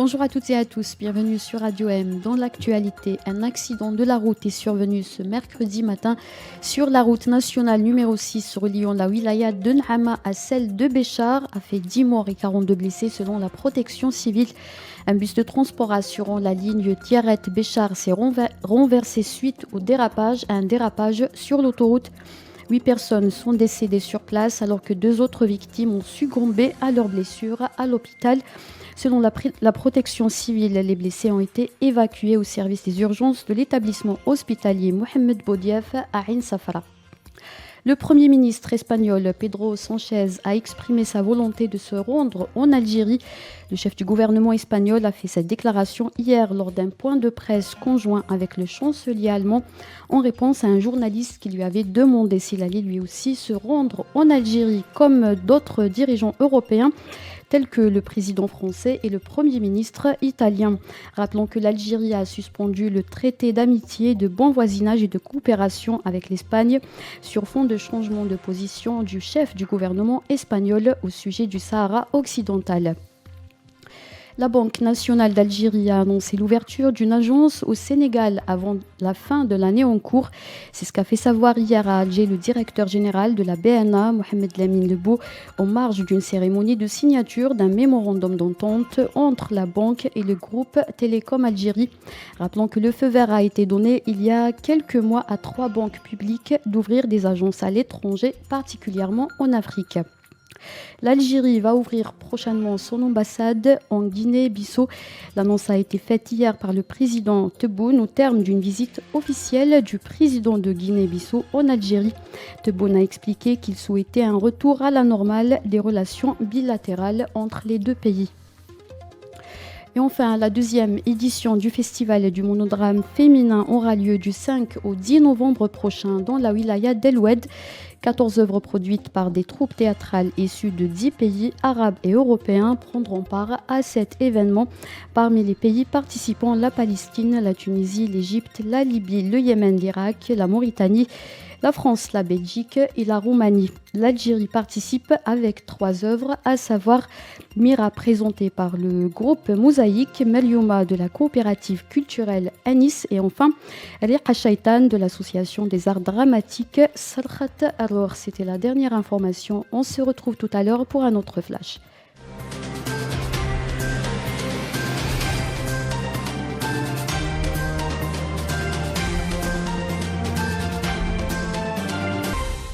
Bonjour à toutes et à tous, bienvenue sur Radio M. Dans l'actualité, un accident de la route est survenu ce mercredi matin sur la route nationale numéro 6 reliant la wilaya de N'Ama à celle de Béchar, a fait 10 morts et 42 blessés selon la protection civile. Un bus de transport assurant la ligne Tiaret-Béchar s'est renversé suite au dérapage, à un dérapage sur l'autoroute. 8 personnes sont décédées sur place alors que 2 autres victimes ont succombé à leurs blessures à l'hôpital. Selon la protection civile, les blessés ont été évacués au service des urgences de l'établissement hospitalier Mohamed Boudiaf à Ain Safra. Le Premier ministre espagnol Pedro Sánchez a exprimé sa volonté de se rendre en Algérie. Le chef du gouvernement espagnol a fait cette déclaration hier lors d'un point de presse conjoint avec le chancelier allemand en réponse à un journaliste qui lui avait demandé s'il allait lui aussi se rendre en Algérie comme d'autres dirigeants européens tels que le président français et le Premier ministre italien. Rappelons que l'Algérie a suspendu le traité d'amitié, de bon voisinage et de coopération avec l'Espagne sur fond de changement de position du chef du gouvernement espagnol au sujet du Sahara occidental. La Banque nationale d'Algérie a annoncé l'ouverture d'une agence au Sénégal avant la fin de l'année en cours. C'est ce qu'a fait savoir hier à Alger le directeur général de la BNA, Mohamed Lamine Lebo, en marge d'une cérémonie de signature d'un mémorandum d'entente entre la banque et le groupe Télécom Algérie. Rappelons que le feu vert a été donné il y a quelques mois à 3 banques publiques d'ouvrir des agences à l'étranger, particulièrement en Afrique. L'Algérie va ouvrir prochainement son ambassade en Guinée-Bissau. L'annonce a été faite hier par le président Tebboune au terme d'une visite officielle du président de Guinée-Bissau en Algérie. Tebboune a expliqué qu'il souhaitait un retour à la normale des relations bilatérales entre les deux pays. Et enfin, la 2e édition du Festival du monodrame féminin aura lieu du 5 au 10 novembre prochain dans la wilaya d'El Oued. 14 œuvres produites par des troupes théâtrales issues de 10 pays arabes et européens prendront part à cet événement. Parmi les pays participants, la Palestine, la Tunisie, l'Égypte, la Libye, le Yémen, l'Irak, la Mauritanie, la France, la Belgique et la Roumanie. L'Algérie participe avec 3 œuvres, à savoir Mira présentée par le groupe Mosaïque, Meliouma de la coopérative culturelle Anis et enfin Riha Shaitan de l'association des arts dramatiques Sarkhat. Alors c'était la dernière information, on se retrouve tout à l'heure pour un autre flash.